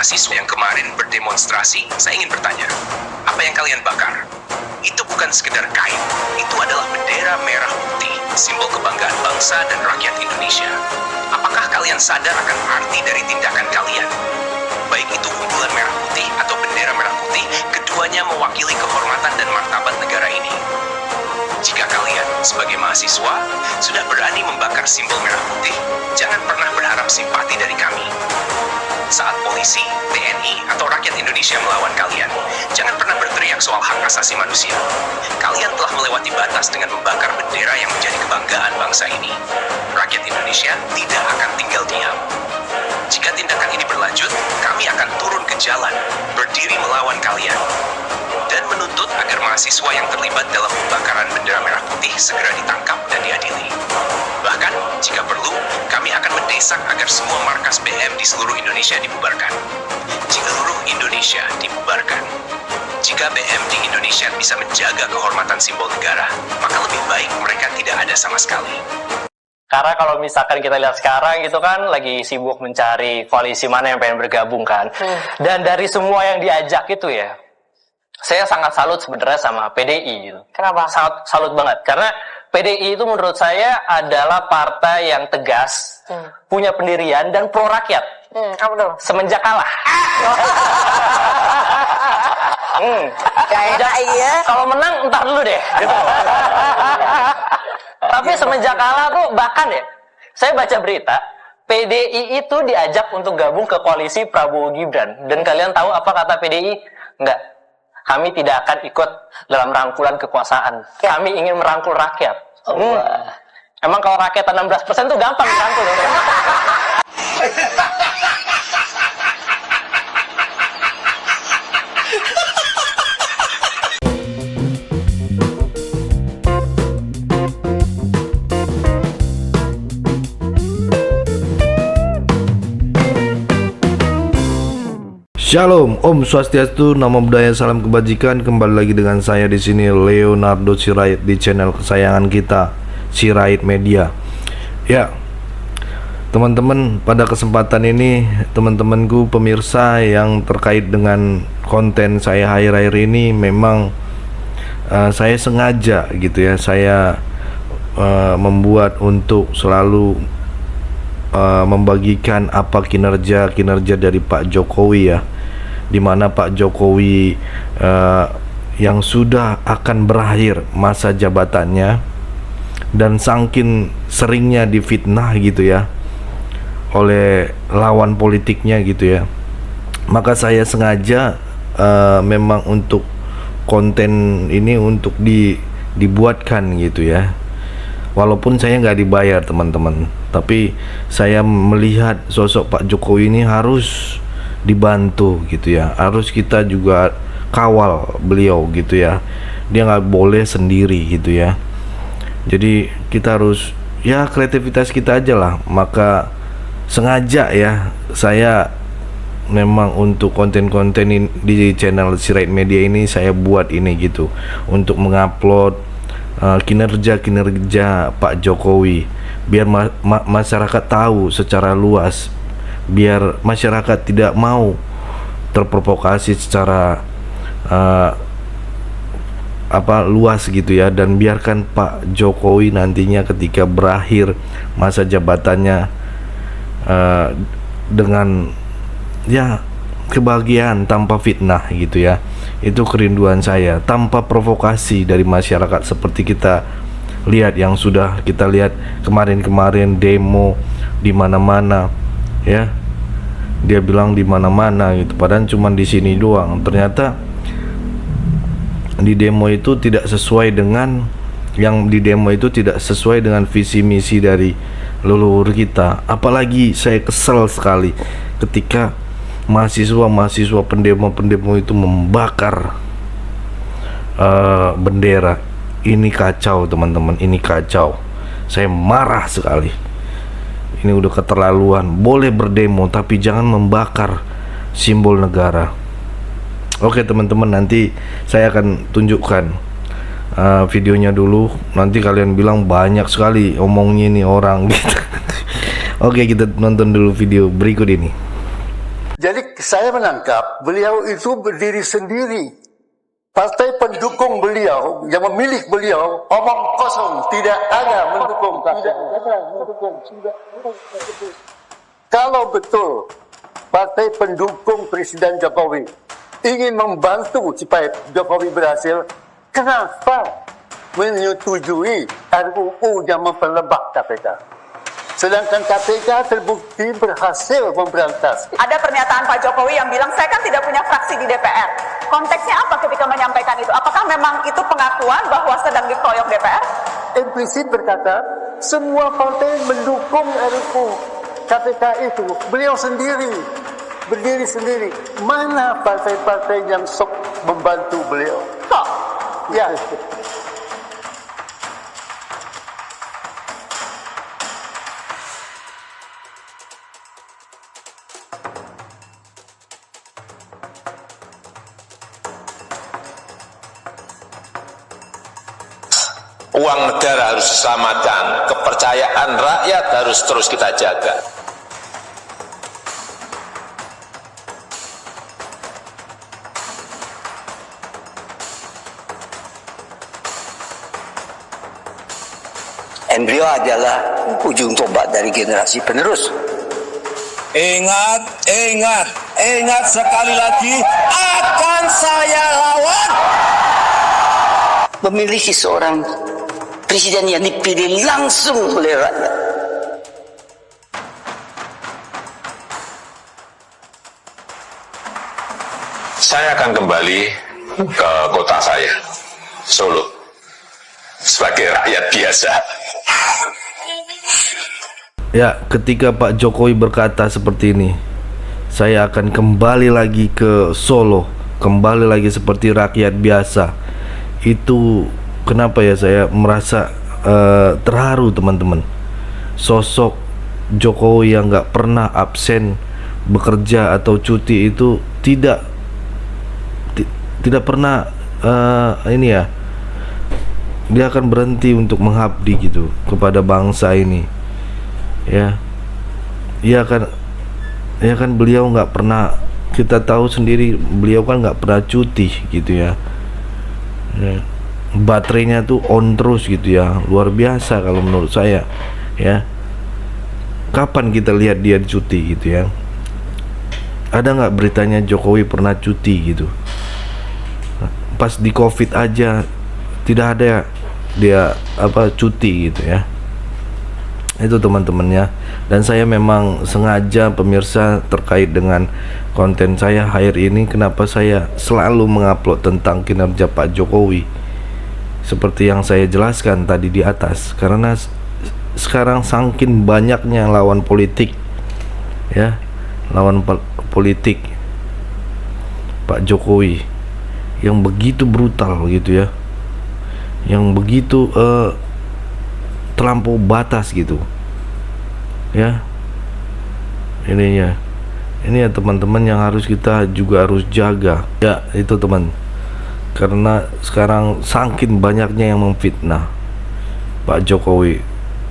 mahasiswa yang kemarin berdemonstrasi, saya ingin bertanya, apa yang kalian bakar? Itu bukan sekedar kain, itu adalah bendera merah putih, simbol kebanggaan bangsa dan rakyat Indonesia. Apakah kalian sadar akan arti dari tindakan kalian? Baik itu kumpulan merah putih atau bendera merah putih, keduanya mewakili kehormatan dan martabat negara ini. Jika kalian, sebagai mahasiswa, sudah berani membakar simbol merah putih, jangan pernah berharap simpati dari kami. Saat polisi, TNI, atau rakyat Indonesia melawan kalian, jangan pernah berteriak soal hak asasi manusia. Kalian telah melewati batas dengan membakar bendera yang menjadi kebanggaan bangsa ini. Rakyat Indonesia tidak akan tinggal diam. Jika tindakan ini berlanjut, kami akan turun ke jalan, berdiri melawan kalian, dan menuntut agar mahasiswa yang terlibat dalam pembakaran bendera merah putih segera ditangkap dan diadili. Bahkan, jika perlu, kami akan mendesak agar semua markas BM di seluruh Indonesia dibubarkan. Seluruh Indonesia dibubarkan. Jika BM di Indonesia bisa menjaga kehormatan simbol negara, maka lebih baik mereka tidak ada sama sekali. Karena kalau misalkan kita lihat sekarang itu kan lagi sibuk mencari koalisi mana yang pengen bergabung kan. Dan dari semua yang diajak itu ya, saya sangat salut sebenarnya sama PDI gitu. Kenapa? Sangat salut banget. Karena PDI itu menurut saya adalah partai yang tegas, punya pendirian dan pro rakyat. Kamu tuh. Semenjak kalah. Iya. Kalau menang entar dulu deh. Gitu. Tapi semenjak kalah tuh bahkan ya, saya baca berita PDI itu diajak untuk gabung ke koalisi Prabowo Gibran. Dan kalian tahu apa kata PDI? Enggak. Kami tidak akan ikut dalam rangkulan kekuasaan. Kami ingin merangkul rakyat. Emang kalau rakyat 16% tuh gampang dirangkul. Shalom, Om Swastiastu, Namo Buddhaya, salam kebajikan. Kembali lagi dengan saya di sini Leonardo Sirait di channel kesayangan kita, Sirait Media. Ya, teman-teman, pada kesempatan ini teman-temanku pemirsa yang terkait dengan konten saya akhir-akhir ini memang saya sengaja gitu ya, saya membuat untuk selalu membagikan apa kinerja dari Pak Jokowi ya, dimana Pak Jokowi yang sudah akan berakhir masa jabatannya dan saking seringnya difitnah gitu ya oleh lawan politiknya gitu ya, maka saya sengaja memang untuk konten ini untuk dibuatkan gitu ya, walaupun saya nggak dibayar teman-teman, tapi saya melihat sosok Pak Jokowi ini harus dibantu gitu ya, harus kita juga kawal beliau gitu ya, dia nggak boleh sendiri gitu ya. Jadi kita harus ya kreativitas kita aja lah. Maka sengaja ya saya memang untuk konten-konten di channel Sirait Media ini saya buat ini gitu, untuk mengupload kinerja Pak Jokowi, biar masyarakat tahu secara luas, biar masyarakat tidak mau terprovokasi secara luas gitu ya, dan biarkan Pak Jokowi nantinya ketika berakhir masa jabatannya dengan ya kebahagiaan tanpa fitnah gitu ya. Itu kerinduan saya, tanpa provokasi dari masyarakat seperti kita lihat yang sudah kita lihat kemarin demo di mana-mana ya. Dia bilang di mana-mana gitu, padahal cuma di sini doang. Ternyata di demo itu tidak sesuai dengan visi misi dari leluhur kita. Apalagi saya kesel sekali ketika mahasiswa pendemo itu membakar bendera. Ini kacau teman-teman, ini kacau. Saya marah sekali. Ini udah keterlaluan. Boleh berdemo tapi jangan membakar simbol negara. Oke teman-teman, nanti saya akan tunjukkan videonya dulu. Nanti kalian bilang banyak sekali omongnya ini orang gitu. Oke, kita nonton dulu video berikut ini. Jadi saya menangkap beliau itu berdiri sendiri. Partai pendukung beliau yang memilih beliau omong kosong, tidak ada mendukung. Kalau betul partai pendukung Presiden Jokowi ingin membantu supaya Jokowi berhasil, kenapa menyetujui RUU yang memperlebak KPK? Sedangkan KPK terbukti berhasil memberantas. Ada pernyataan Pak Jokowi yang bilang, saya kan tidak punya fraksi di DPR. Konteksnya apa ketika menyampaikan itu? Apakah memang itu pengakuan bahwa sedang dikeroyok DPR? Implisit berkata, semua partai mendukung RUU KPK itu. Beliau sendiri, berdiri sendiri. Mana partai-partai yang sok membantu beliau? Kok? Ya. Uang negara harus diselamatkan, kepercayaan rakyat harus terus kita jaga. Embrio adalah ujung tombak dari generasi penerus. Ingat, ingat, ingat sekali lagi, akan saya lawan. Memiliki seorang presiden yang dipilih langsung oleh rakyat. Saya akan kembali ke kota saya, Solo, sebagai rakyat biasa. Ya, ketika Pak Jokowi berkata seperti ini, saya akan kembali lagi ke Solo, kembali lagi seperti rakyat biasa. Itu kenapa ya saya merasa terharu, teman-teman. Sosok Jokowi yang gak pernah absen bekerja atau cuti itu tidak pernah ini ya, dia akan berhenti untuk mengabdi gitu kepada bangsa ini. Ya kan beliau nggak pernah, kita tahu sendiri beliau kan nggak pernah cuti gitu ya. Baterainya tuh on terus gitu ya, luar biasa kalau menurut saya ya. Kapan kita lihat dia cuti gitu ya? Ada nggak beritanya Jokowi pernah cuti gitu? Pas di COVID aja tidak ada dia cuti gitu ya. Itu teman-temannya. Dan saya memang sengaja, pemirsa, terkait dengan konten saya hari ini, kenapa saya selalu mengupload tentang kinerja Pak Jokowi seperti yang saya jelaskan tadi di atas, karena sekarang saking banyaknya lawan politik ya, lawan politik Pak Jokowi yang begitu brutal gitu ya, yang begitu terlampau batas gitu ya. Ini ya teman-teman yang harus kita juga harus jaga ya, itu teman, karena sekarang saking banyaknya yang memfitnah Pak Jokowi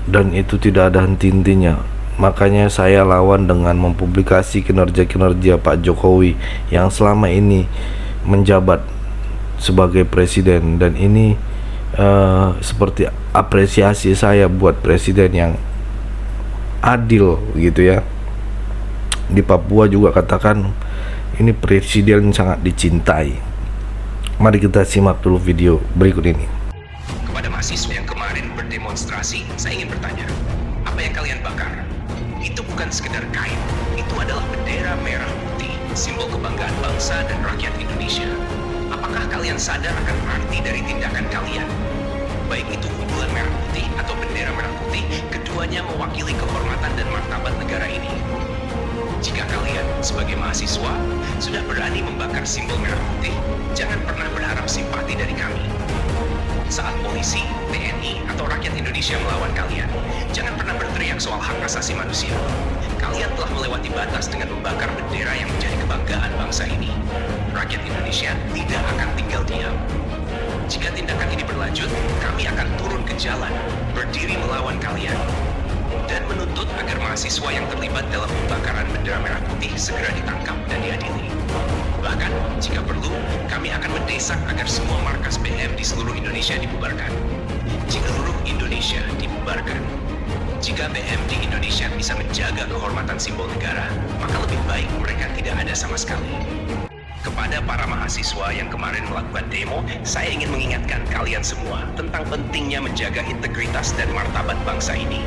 dan itu tidak ada henti-hentinya. Makanya saya lawan dengan mempublikasi kinerja-kinerja Pak Jokowi yang selama ini menjabat sebagai presiden, dan ini seperti apresiasi saya buat presiden yang adil gitu ya. Di Papua juga katakan ini presiden sangat dicintai. Mari kita simak dulu video berikut ini. Kepada mahasiswa yang kemarin berdemonstrasi, saya ingin bertanya, apa yang kalian bakar? Itu bukan sekedar kain, itu adalah bendera merah putih, simbol kebanggaan bangsa dan rakyat Indonesia. Apakah kalian sadar akan arti dari tindakan kalian? Baik itu kumpulan merah putih atau bendera merah putih, keduanya mewakili kehormatan dan martabat negara ini. Jika kalian sebagai mahasiswa sudah berani membakar simbol merah putih, jangan pernah berharap simpati dari kami. Saat polisi, TNI, atau rakyat Indonesia melawan kalian, jangan pernah berteriak soal hak asasi manusia. Kalian telah melewati batas dengan membakar bendera yang menjadi kebanggaan bangsa ini. Rakyat Indonesia tidak akan tinggal diam. Jika tindakan ini berlanjut, kami akan turun ke jalan, berdiri melawan kalian, dan menuntut agar mahasiswa yang terlibat dalam pembakaran bendera merah putih segera ditangkap Jika perlu, kami akan mendesak agar semua markas BM di seluruh Indonesia dibubarkan. Jika seluruh Indonesia dibubarkan, jika BM di Indonesia bisa menjaga kehormatan simbol negara, maka lebih baik mereka tidak ada sama sekali. Kepada para mahasiswa yang kemarin melakukan demo, saya ingin mengingatkan kalian semua tentang pentingnya menjaga integritas dan martabat bangsa ini.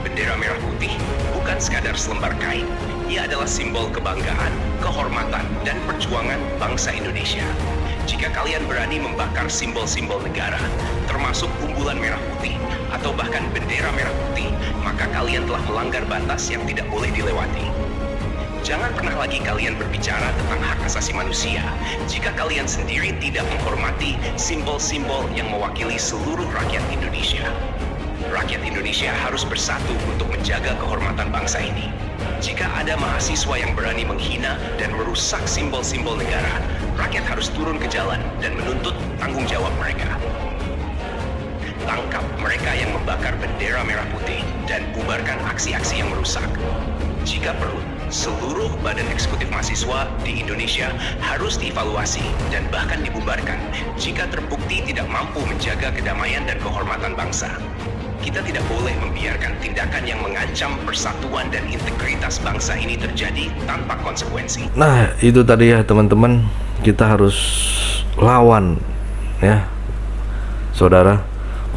Bendera merah putih bukan sekadar selembar kain. Ia adalah simbol kebanggaan, kehormatan, dan perjuangan bangsa Indonesia. Jika kalian berani membakar simbol-simbol negara, termasuk umbulan merah putih, atau bahkan bendera merah putih, maka kalian telah melanggar batas yang tidak boleh dilewati. Jangan pernah lagi kalian berbicara tentang hak asasi manusia jika kalian sendiri tidak menghormati simbol-simbol yang mewakili seluruh rakyat Indonesia. Rakyat Indonesia harus bersatu untuk menjaga kehormatan bangsa ini. Jika ada mahasiswa yang berani menghina dan merusak simbol-simbol negara, rakyat harus turun ke jalan dan menuntut tanggung jawab mereka. Tangkap mereka yang membakar bendera merah putih dan bubarkan aksi-aksi yang merusak. Jika perlu, seluruh badan eksekutif mahasiswa di Indonesia harus dievaluasi dan bahkan dibubarkan jika terbukti tidak mampu menjaga kedamaian dan kehormatan bangsa. Kita tidak boleh membiarkan tindakan yang mengancam persatuan dan integritas bangsa ini terjadi tanpa konsekuensi. Nah, itu tadi ya teman-teman, kita harus lawan ya saudara.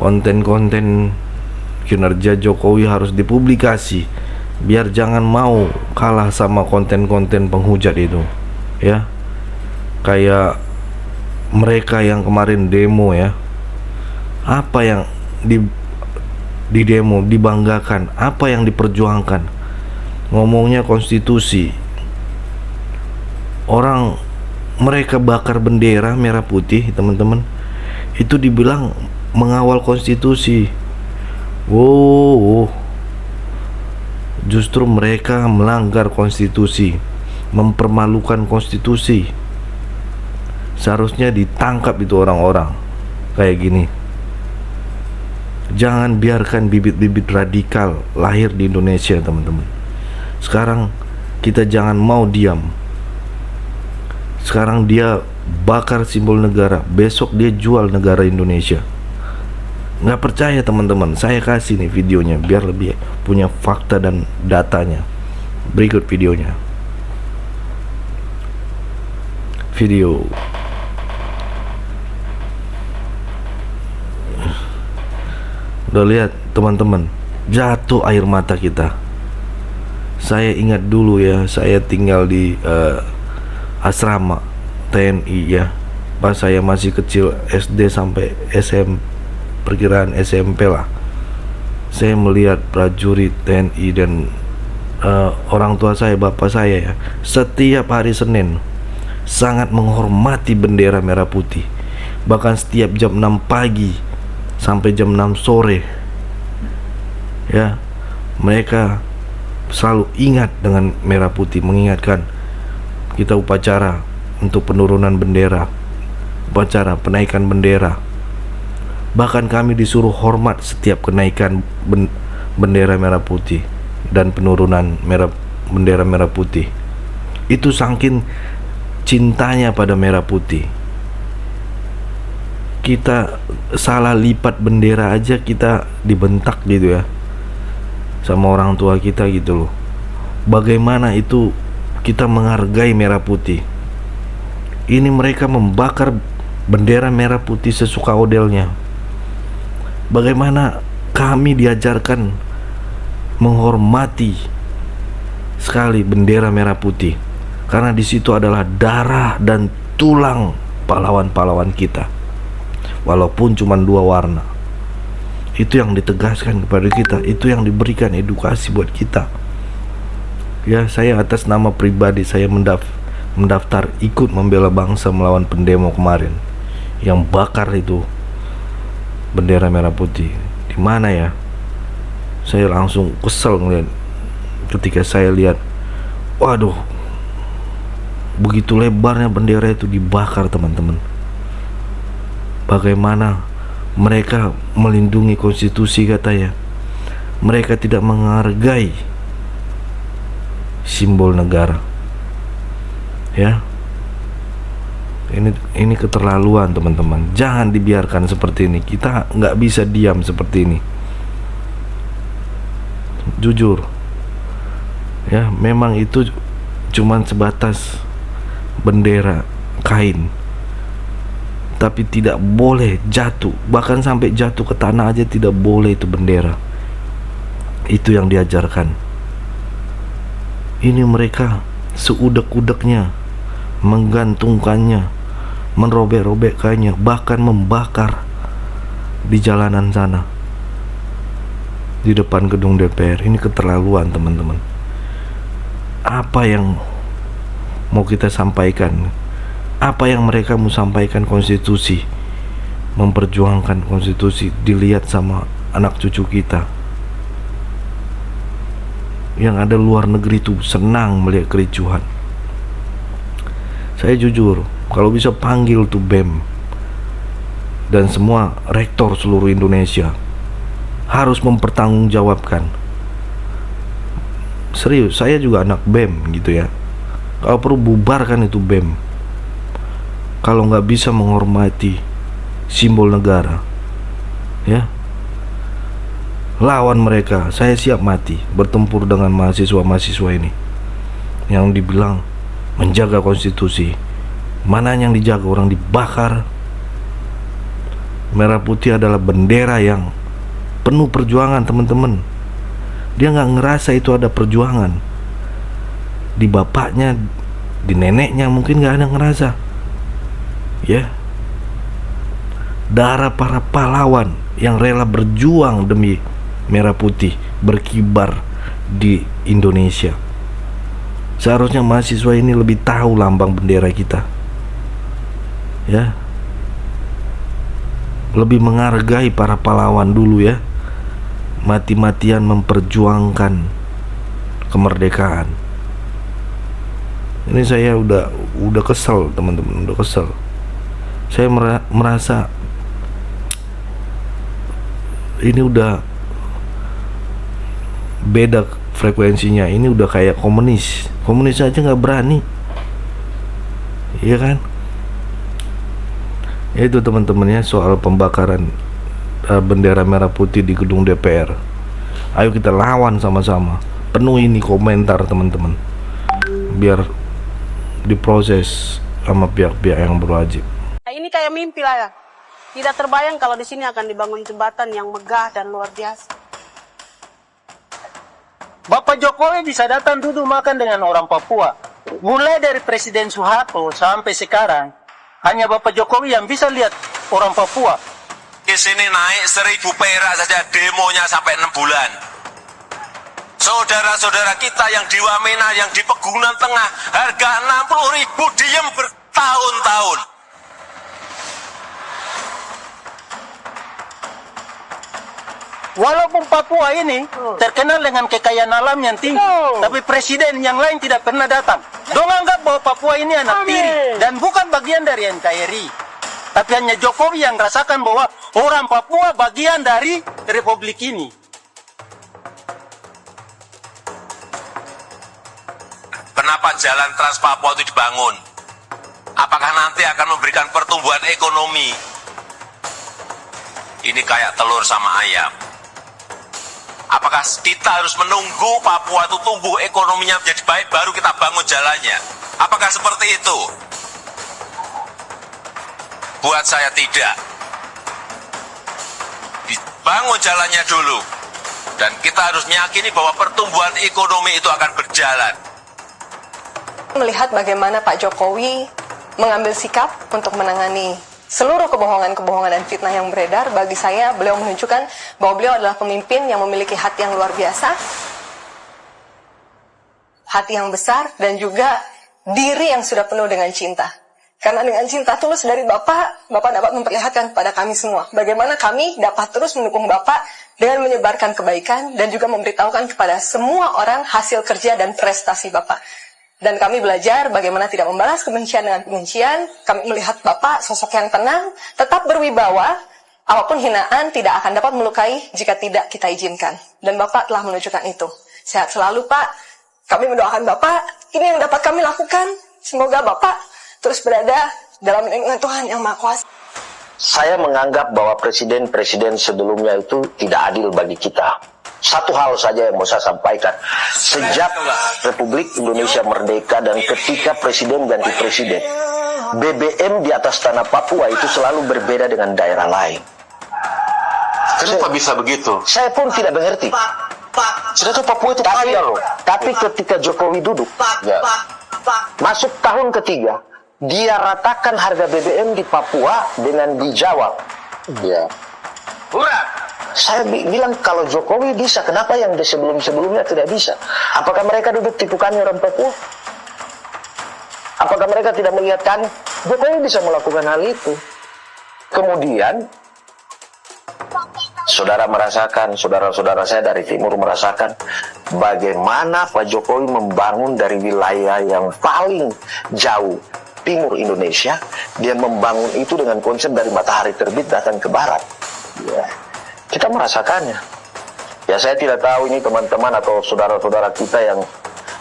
Konten-konten kinerja Jokowi harus dipublikasi biar jangan mau kalah sama konten-konten penghujat itu ya. Kayak mereka yang kemarin demo ya, apa yang di demo dibanggakan, apa yang diperjuangkan, ngomongnya konstitusi. Orang mereka bakar bendera merah putih teman-teman, itu dibilang mengawal konstitusi. Wow, justru mereka melanggar konstitusi, mempermalukan konstitusi. Seharusnya ditangkap itu orang-orang kayak gini. Jangan biarkan bibit-bibit radikal lahir di Indonesia teman-teman. Sekarang kita jangan mau diam. Sekarang dia bakar simbol negara, besok dia jual negara Indonesia. Nggak percaya teman-teman, saya kasih nih videonya biar lebih punya fakta dan datanya. Berikut videonya. Video. Udah lihat teman-teman, jatuh air mata kita. Saya ingat dulu ya, saya tinggal di asrama TNI ya, pas saya masih kecil, SD sampai SM, perkiraan SMP lah. Saya melihat prajurit TNI dan orang tua saya, bapak saya ya, setiap hari Senin sangat menghormati bendera merah putih. Bahkan setiap jam 6 pagi sampai jam 6 sore ya, mereka selalu ingat dengan merah putih, mengingatkan kita upacara untuk penurunan bendera, upacara penaikan bendera. Bahkan kami disuruh hormat setiap kenaikan bendera merah putih dan penurunan bendera merah putih. Itu saking cintanya pada merah putih. Kita salah lipat bendera aja kita dibentak gitu ya sama orang tua kita gitu loh. Bagaimana itu kita menghargai merah putih? Ini mereka membakar bendera merah putih sesuka odelnya. Bagaimana kami diajarkan menghormati sekali bendera merah putih, karena di situ adalah darah dan tulang pahlawan-pahlawan kita. Walaupun cuma 2 warna, itu yang ditegaskan kepada kita, itu yang diberikan edukasi buat kita. Ya, saya atas nama pribadi saya mendaftar ikut membela bangsa melawan pendemo kemarin yang bakar itu bendera merah putih. Di mana ya? Saya langsung kesel ngeliat ketika saya lihat, waduh, begitu lebarnya bendera itu dibakar teman-teman. Bagaimana mereka melindungi konstitusi katanya. Mereka tidak menghargai simbol negara. Ya. Ini keterlaluan teman-teman. Jangan dibiarkan seperti ini. Kita nggak bisa diam seperti ini. Jujur, ya memang itu cuman sebatas bendera kain, tapi tidak boleh jatuh. Bahkan sampai jatuh ke tanah aja tidak boleh itu bendera. Itu yang diajarkan. Ini mereka seudek-udeknya menggantungkannya, merobek-robekkannya, bahkan membakar di jalanan sana, di depan gedung DPR. Ini keterlaluan teman-teman. Apa yang mau kita sampaikan? Apa yang mereka mau sampaikan? Konstitusi, memperjuangkan konstitusi, dilihat sama anak cucu kita yang ada luar negeri tuh senang melihat kericuhan. Saya jujur, kalau bisa panggil tuh BEM dan semua rektor seluruh Indonesia harus mempertanggungjawabkan. Serius, saya juga anak BEM gitu ya. Kalau perlu bubarkan itu BEM. Kalau nggak bisa menghormati simbol negara, ya lawan mereka. Saya siap mati bertempur dengan mahasiswa-mahasiswa ini yang dibilang menjaga konstitusi. Mana yang dijaga? Orang dibakar. Merah putih adalah bendera yang penuh perjuangan teman-teman. Dia nggak ngerasa itu ada perjuangan. Di bapaknya, di neneknya mungkin nggak ada ngerasa. Ya, darah para pahlawan yang rela berjuang demi merah putih berkibar di Indonesia. Seharusnya mahasiswa ini lebih tahu lambang bendera kita, ya, lebih menghargai para pahlawan dulu ya, mati-matian memperjuangkan kemerdekaan. Ini saya udah kesel teman-teman, udah kesel. Saya merasa ini udah beda frekuensinya. Ini udah kayak komunis aja nggak berani, iya kan? Itu teman-temannya soal pembakaran bendera merah putih di gedung DPR. Ayo kita lawan sama-sama. Penuh ini komentar teman-teman, biar diproses sama pihak-pihak yang berwajib. Ini kayak mimpi lah ya. Tidak terbayang kalau di sini akan dibangun jembatan yang megah dan luar biasa. Bapak Jokowi bisa datang duduk makan dengan orang Papua. Mulai dari Presiden Soeharto sampai sekarang, hanya Bapak Jokowi yang bisa lihat orang Papua. Di sini naik 1.000 perak saja demonya sampai 6 bulan. Saudara-saudara kita yang di Wamena, yang di Pegunungan Tengah, harga 60.000 diem bertahun-tahun. Walaupun Papua ini terkenal dengan kekayaan alam yang tinggi, tapi presiden yang lain tidak pernah datang. Dong anggap bahwa Papua ini anak tiri dan bukan bagian dari NKRI. Tapi hanya Jokowi yang rasakan bahwa orang Papua bagian dari republik ini. Kenapa jalan Trans Papua itu dibangun? Apakah nanti akan memberikan pertumbuhan ekonomi? Ini kayak telur sama ayam. Apakah kita harus menunggu Papua itu tumbuh ekonominya menjadi baik baru kita bangun jalannya? Apakah seperti itu? Buat saya tidak. Bangun jalannya dulu. Dan kita harus meyakini bahwa pertumbuhan ekonomi itu akan berjalan. Melihat bagaimana Pak Jokowi mengambil sikap untuk menangani seluruh kebohongan-kebohongan dan fitnah yang beredar, bagi saya beliau menunjukkan bahwa beliau adalah pemimpin yang memiliki hati yang luar biasa, hati yang besar, dan juga diri yang sudah penuh dengan cinta. Karena dengan cinta tulus dari Bapak dapat memperlihatkan kepada kami semua bagaimana kami dapat terus mendukung Bapak dengan menyebarkan kebaikan dan juga memberitahukan kepada semua orang hasil kerja dan prestasi Bapak. Dan kami belajar bagaimana tidak membalas kebencian dengan kebencian. Kami melihat Bapak sosok yang tenang, tetap berwibawa. Apapun hinaan tidak akan dapat melukai jika tidak kita izinkan. Dan Bapak telah menunjukkan itu. Sehat selalu Pak. Kami mendoakan Bapak. Ini yang dapat kami lakukan. Semoga Bapak terus berada dalam lindungan Tuhan yang Maha Kuasa. Saya menganggap bahwa presiden-presiden sebelumnya itu tidak adil bagi kita. Satu hal saja yang mau saya sampaikan. Sejak Republik Indonesia merdeka dan ketika presiden ganti presiden, BBM di atas tanah Papua itu selalu berbeda dengan daerah lain. Kenapa bisa begitu? Saya pun tidak mengerti. Sedangkan Papua itu kaya loh. Tapi ketika Jokowi duduk, masuk tahun ketiga, dia ratakan harga BBM di Papua dengan di Jawa. Saya bilang kalau Jokowi bisa, kenapa yang di sebelum-sebelumnya tidak bisa? Apakah mereka duduk tipukannya orang Papua? Apakah mereka tidak melihat kan Jokowi bisa melakukan hal itu? Kemudian saudara merasakan, saudara-saudara saya dari timur merasakan bagaimana Pak Jokowi membangun dari wilayah yang paling jauh timur Indonesia. Dia membangun itu dengan konsep dari matahari terbit datang ke barat. Kita merasakannya. Ya, saya tidak tahu ini teman-teman atau saudara-saudara kita yang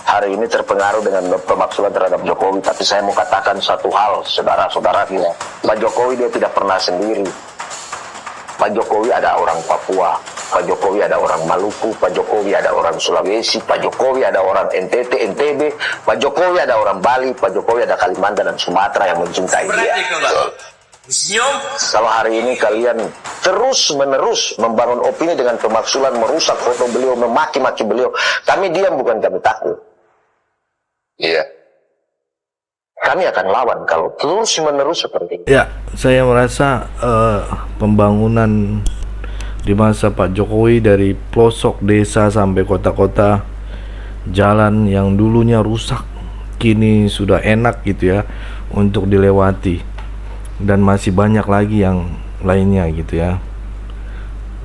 hari ini terpengaruh dengan pemaksulan terhadap Jokowi, tapi saya mau katakan satu hal, saudara-saudara kita. Pak Jokowi dia tidak pernah sendiri. Pak Jokowi ada orang Papua, Pak Jokowi ada orang Maluku, Pak Jokowi ada orang Sulawesi, Pak Jokowi ada orang NTT, NTB, Pak Jokowi ada orang Bali, Pak Jokowi ada Kalimantan dan Sumatera yang mencintai dia. Kalau hari ini kalian terus-menerus membangun opini dengan pemaksulan, merusak foto beliau, memaki-maki beliau, kami diam bukan kami takut. Iya. Kami akan lawan kalau terus-menerus seperti ini. Ya, saya merasa pembangunan di masa Pak Jokowi dari pelosok desa sampai kota-kota, jalan yang dulunya rusak kini sudah enak gitu ya untuk dilewati. Dan masih banyak lagi yang lainnya gitu ya.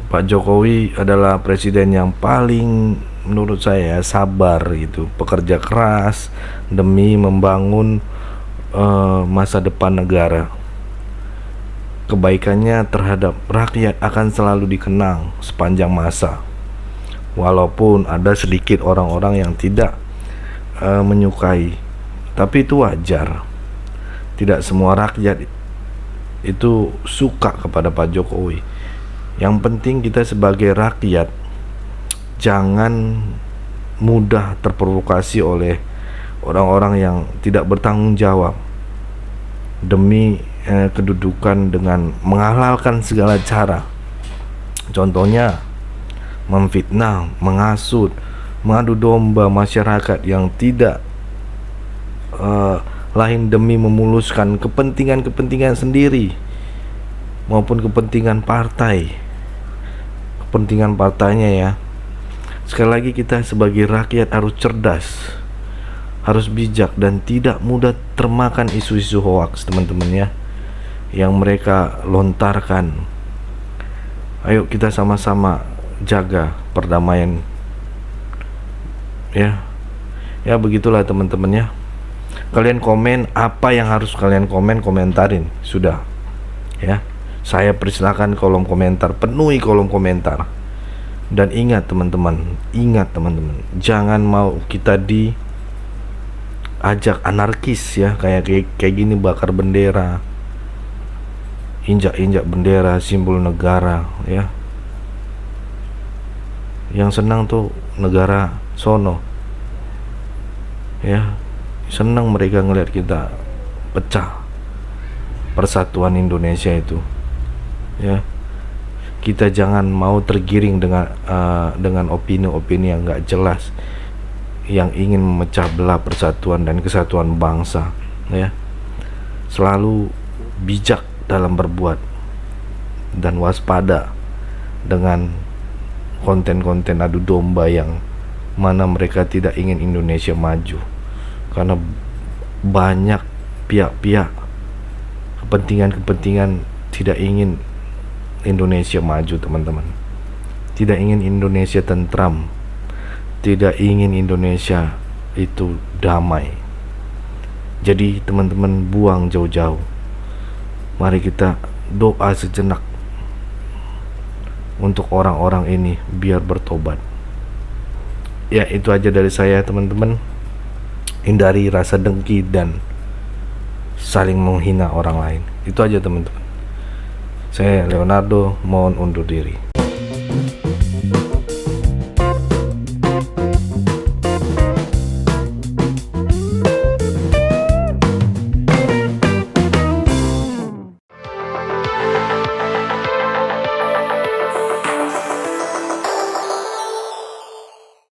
Pak Jokowi adalah presiden yang paling menurut saya sabar gitu, pekerja keras demi membangun masa depan negara. Kebaikannya terhadap rakyat akan selalu dikenang sepanjang masa, walaupun ada sedikit orang-orang yang tidak menyukai, tapi itu wajar. Tidak semua rakyat itu suka kepada Pak Jokowi. Yang penting kita sebagai rakyat jangan mudah terprovokasi oleh orang-orang yang tidak bertanggung jawab demi kedudukan dengan menghalalkan segala cara. Contohnya memfitnah, menghasut, mengadu domba masyarakat yang tidak lain demi memuluskan kepentingan-kepentingan sendiri maupun kepentingan partai, kepentingan partainya ya. Sekali lagi kita sebagai rakyat harus cerdas, harus bijak dan tidak mudah termakan isu-isu hoaks teman-teman ya, yang mereka lontarkan. Ayo kita sama-sama jaga perdamaian ya. Ya begitulah teman-teman ya. Kalian komen apa yang harus kalian komentarin sudah ya. Saya persilakan kolom komentar, penuhi kolom komentar. Dan ingat teman-teman, jangan mau kita diajak anarkis ya, kayak gini, bakar bendera, injak-injak bendera simbol negara ya. Yang senang tuh negara sono ya, senang mereka ngelihat kita pecah, persatuan Indonesia itu ya. Kita jangan mau tergiring dengan opini-opini yang nggak jelas, yang ingin memecah belah persatuan dan kesatuan bangsa ya. Selalu bijak dalam berbuat dan waspada dengan konten-konten adu domba yang mana mereka tidak ingin Indonesia maju. Karena banyak pihak-pihak, kepentingan-kepentingan tidak ingin Indonesia maju teman-teman, tidak ingin Indonesia tentram, tidak ingin Indonesia itu damai. Jadi teman-teman buang jauh-jauh, mari kita doa sejenak untuk orang-orang ini biar bertobat. Ya itu aja dari saya teman-teman. Hindari rasa dengki dan saling menghina orang lain. Itu aja teman-teman. Saya Leonardo mohon undur diri.